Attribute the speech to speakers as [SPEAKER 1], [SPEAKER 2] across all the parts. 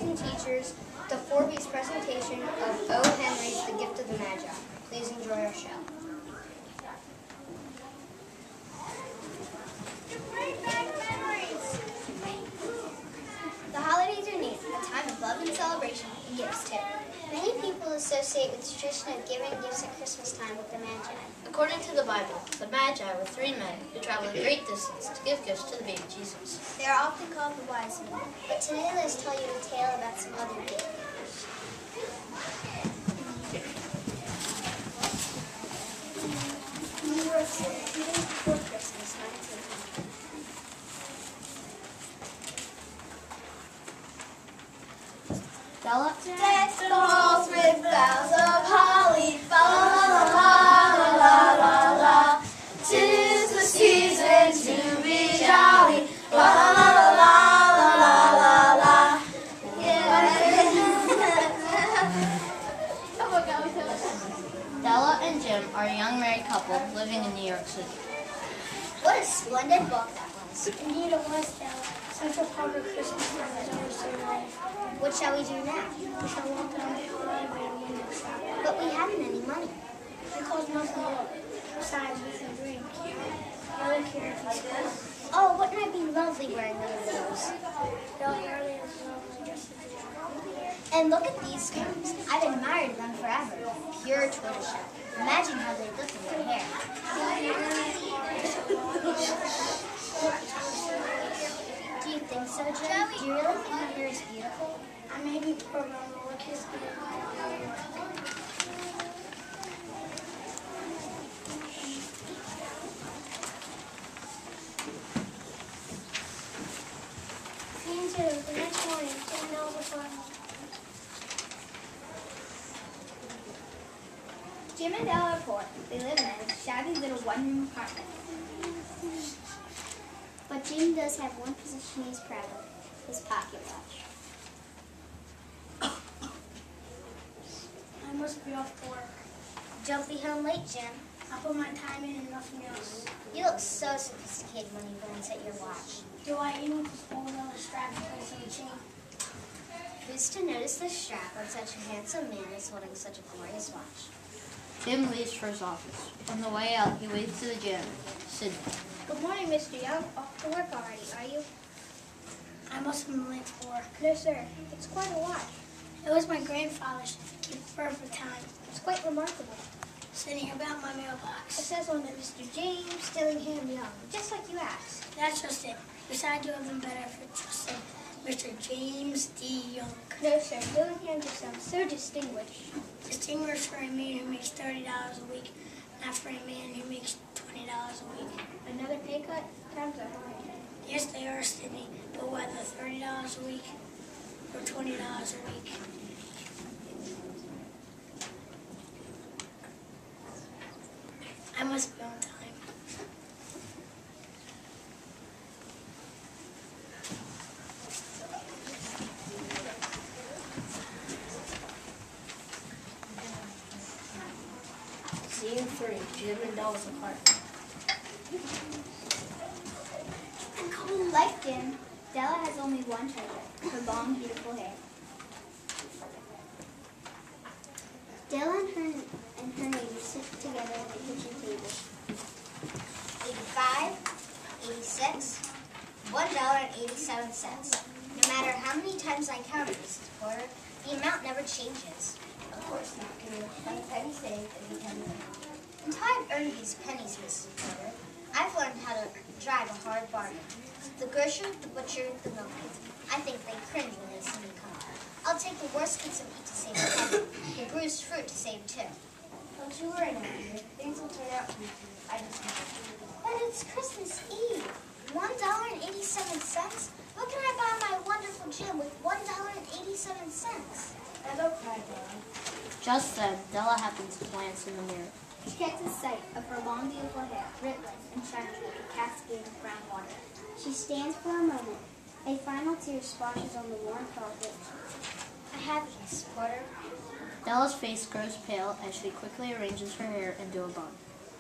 [SPEAKER 1] and teachers, the 4B's presentation of O. Henry's The Gift of the Magi. Please enjoy our show. The holidays are near, a time of love and celebration, and gifts too. Many people associate with the tradition of giving gifts at Christmas time with the Magi.
[SPEAKER 2] According to the Bible, the Magi were three men who traveled a great distance to give gifts to the baby Jesus.
[SPEAKER 1] They are often called the wise men, but today let's tell you a tale about some other gifts. New York City, 2 days before Christmas, 1900.
[SPEAKER 2] Stella?
[SPEAKER 1] Deck the halls with boughs of holly, fa la la la la la la. 'Tis the season to be jolly, la la la la la la la la.
[SPEAKER 2] Stella and Jim are a young married couple living in New York City.
[SPEAKER 1] What a splendid book that was.
[SPEAKER 3] Indeed it was, Stella. Such a part of Christmas time is over so late.
[SPEAKER 1] What shall we do now?
[SPEAKER 3] We shall walk down the highway and window shop.
[SPEAKER 1] But we haven't any money.
[SPEAKER 3] Because nothing more. Besides, we can drink. I don't care if he's good.
[SPEAKER 1] Oh, wouldn't it be lovely wearing one of those?
[SPEAKER 3] They'll early as lovely just as they are.
[SPEAKER 1] And look at these combs. I've admired them forever. Pure tortoiseshell. Imagine how they look in their hair. Do you think so, Jim? Do you really think my hair is beautiful?
[SPEAKER 3] I may be poor, but I'm going to look his good. The next morning, $10 a foot.
[SPEAKER 1] Jim and Della are poor. They live in a shabby little one-room apartment. But Jim does have one possession he's proud of, his pocket watch.
[SPEAKER 3] I must be off to work.
[SPEAKER 1] Don't be home late, Jim.
[SPEAKER 3] I'll put my time in and nothing else.
[SPEAKER 1] You look so sophisticated when you glance at your watch.
[SPEAKER 3] Do I even with all the straps place on the chain?
[SPEAKER 1] Who's to notice the strap on such a handsome man is holding such a glorious watch?
[SPEAKER 2] Jim leaves for his office. On the way out, he waves to the janitor, Sydney.
[SPEAKER 1] Good morning, Mr. Young. Off to work already, are you?
[SPEAKER 3] I must have been late for work.
[SPEAKER 1] No, sir. It's quite a watch.
[SPEAKER 3] It was my grandfather's to keep perfect time.
[SPEAKER 1] It's quite remarkable.
[SPEAKER 3] Sitting about my
[SPEAKER 1] It
[SPEAKER 3] mailbox.
[SPEAKER 1] says on it, Mr. James Dillingham Young, just like you asked.
[SPEAKER 3] That's just it. Besides, you have been better if it just said Mr. James D. Young.
[SPEAKER 1] No, sir. Dillingham just sounds so distinguished.
[SPEAKER 3] Distinguished for a man who makes $30 a week, not for a man who makes $20 a week.
[SPEAKER 1] Another pay cut? Times are hard.
[SPEAKER 3] Yes, they are, Sydney, but whether $30 a week or $20 a week. I must be on time.
[SPEAKER 2] Scene 3, Jim and Della's apartment.
[SPEAKER 1] Like Jim, Della has only one treasure, her long, beautiful hair. Della and her neighbors sit together at the kitchen table. 85, 86, $1.87. No matter how many times I count it, Mrs. Porter, the amount never changes. Of course not, Camille. Every penny saved, every penny earned. Until I've earned these pennies, Mrs. Porter, I've learned how to drive a hard bargain. The grocer, the butcher, the milkman. I think they cringe when they see me come. I'll take the worst bits of meat to save a penny, the bruised fruit to save 2. Don't you worry, my dear. Things will turn out for you. I just know. But it's Christmas Eve. $1.87? How can I buy my wonderful Jim with $1.87? Now don't cry, Della.
[SPEAKER 2] Just then, Della happens to glance in the mirror.
[SPEAKER 1] She catches sight of her long, beautiful hair, rippling and shining like a cascade of brown water. She stands for a moment. A final tear splashes on the worn carpet. I have you, Miss Porter.
[SPEAKER 2] Della's face grows pale as she quickly arranges her hair into a bun.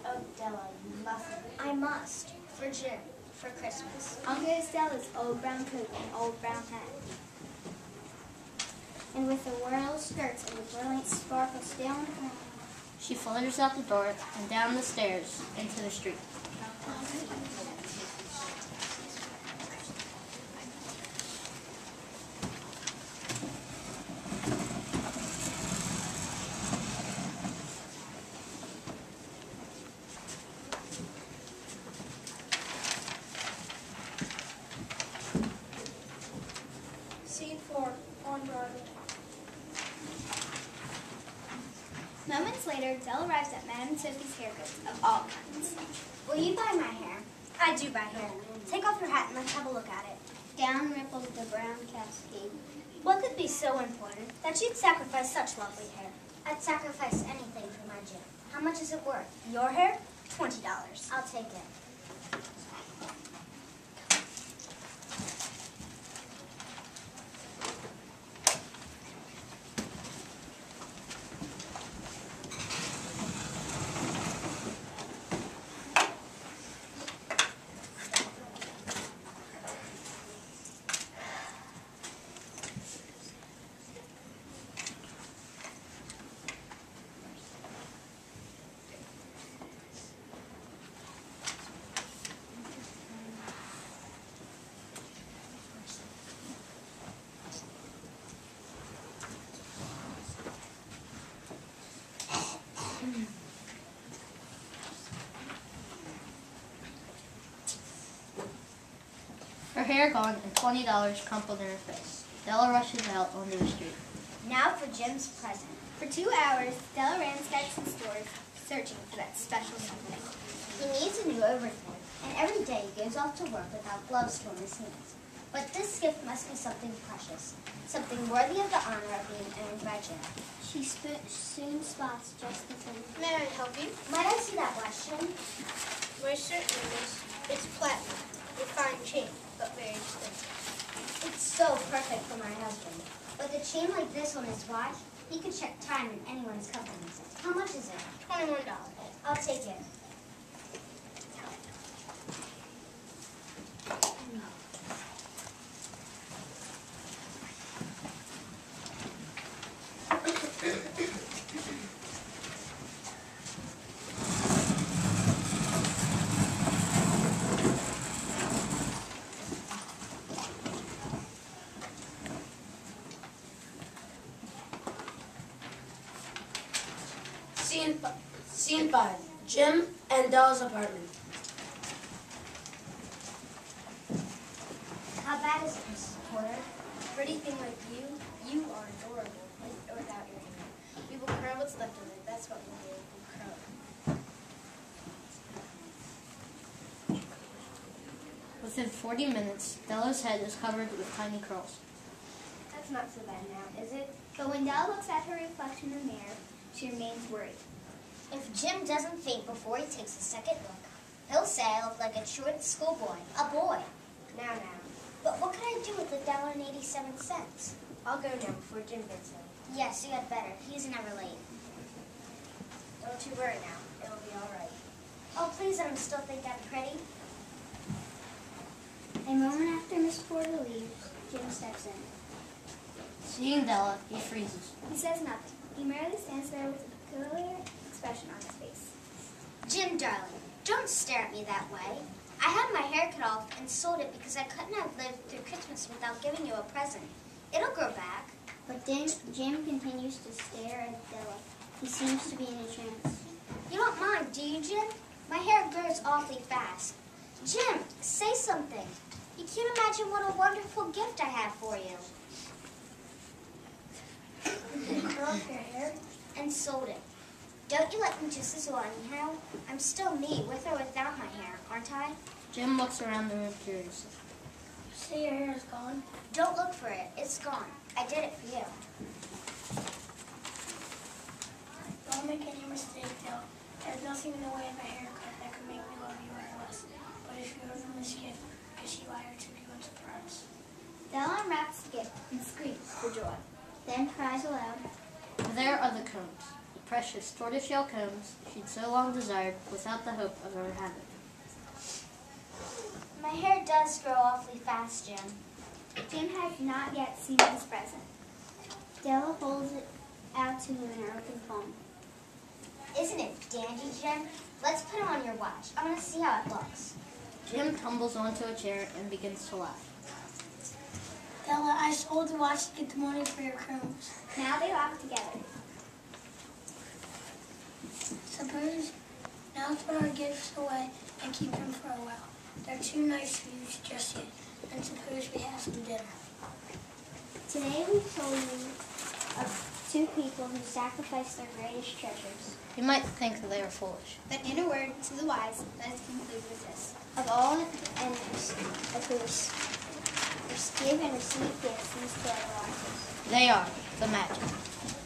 [SPEAKER 1] Oh, Della, you mustn't. I must. For Jim. For Christmas. I'll get Stella's old brown coat and old brown hat.
[SPEAKER 4] and with the whirl skirts and the brilliant sparkle still in the crown.
[SPEAKER 2] She flutters out the door and down the stairs into the street.
[SPEAKER 3] Scene 4, on Broadway.
[SPEAKER 4] Moments later, Dell arrives at Madame Sophie's haircuts of all kinds.
[SPEAKER 1] Will you buy my hair? I do buy hair. Take off your hat and let's have a look at it.
[SPEAKER 4] Down ripples the brown cascade.
[SPEAKER 1] What could be so important that you'd sacrifice such lovely hair? I'd sacrifice anything for my Jim. How much is it worth? Your hair? $20. I'll take it.
[SPEAKER 2] Her hair gone and $20 crumpled in her face. Della rushes out onto the street.
[SPEAKER 1] Now for Jim's present.
[SPEAKER 4] For 2 hours, Della ransacks the stores, searching for that special something.
[SPEAKER 1] He needs a new everything, and every day he goes off to work without gloves to his hands. But this gift must be something precious, something worthy of the honor of being owned by Jim.
[SPEAKER 4] She soon spots just the thing.
[SPEAKER 2] May I help you?
[SPEAKER 1] Might I see that watch, Jim?
[SPEAKER 2] Why, certainly, miss. It's platinum. A fine chain, but very expensive.
[SPEAKER 1] It's so perfect for my husband. With a chain like this on his watch, he could check time in anyone's company. How much is it?
[SPEAKER 2] $21.
[SPEAKER 1] I'll take it.
[SPEAKER 5] Scene 5, Jim and Della's apartment.
[SPEAKER 1] How bad is it, Mrs. Porter?
[SPEAKER 2] Pretty thing like you are adorable, with or without your hair. We will curl what's left of it. That's what we'll do. We'll curl it. Within 40 minutes, Della's head is covered with tiny curls.
[SPEAKER 4] That's not so bad now, is it? But when Della looks at her reflection in the mirror, she remains worried.
[SPEAKER 1] If Jim doesn't faint before he takes a second look, he'll say I look like a truant schoolboy, a boy. Now. But what can I do with $1.87?
[SPEAKER 2] I'll go now before Jim gets home.
[SPEAKER 1] Yes, you had better. He's never late.
[SPEAKER 2] Don't you worry now. It'll be all right.
[SPEAKER 1] Oh, please let him still think I'm pretty.
[SPEAKER 4] A moment after Miss Porter leaves, Jim steps in.
[SPEAKER 2] Seeing Della, he freezes.
[SPEAKER 4] He says nothing. He merely stands there with a peculiar expression on his face.
[SPEAKER 1] Jim, darling, don't stare at me that way. I had my hair cut off and sold it because I couldn't have lived through Christmas without giving you a present. It'll grow back.
[SPEAKER 4] But then Jim continues to stare at Della. He seems to be in a trance.
[SPEAKER 1] You don't mind, do you, Jim? My hair grows awfully fast. Jim, say something. You can't imagine what a wonderful gift I have for you.
[SPEAKER 3] You curled your hair?
[SPEAKER 1] And sold it. Don't you like me just as well anyhow? I'm still me, with or without my hair, aren't I?
[SPEAKER 2] Jim looks around the room curiously.
[SPEAKER 3] You say your hair is gone?
[SPEAKER 1] Don't look for it. It's gone. I did it for you.
[SPEAKER 3] Don't make any mistake, Del. There's nothing in the way of a haircut that could make me love you any less. But if you open this gift, because you lied, took you into surprise.
[SPEAKER 4] Della unwraps the gift and screams for joy. Then cries aloud.
[SPEAKER 2] There are the combs, the precious tortoiseshell combs she'd so long desired without the hope of ever having.
[SPEAKER 1] My hair does grow awfully fast, Jim.
[SPEAKER 4] Jim has not yet seen his present. Della holds it out to him in her open palm.
[SPEAKER 1] Isn't it dandy, Jim? Let's put it on your watch. I want to see how it looks.
[SPEAKER 2] Jim tumbles onto a chair and begins to laugh.
[SPEAKER 3] Della, I sold the watch to get the money for your crumbs.
[SPEAKER 4] Now they laugh together.
[SPEAKER 3] Suppose now let's put our gifts away and keep them for a while. They're too nice to use just yet. And suppose we have some dinner.
[SPEAKER 4] Today we told you of two people who sacrificed their greatest treasures.
[SPEAKER 2] You might think that they are foolish.
[SPEAKER 4] But in a word to the wise, let us conclude with this. Of all and of who give and receive gifts, these two are the wisest.
[SPEAKER 2] They are the Magi.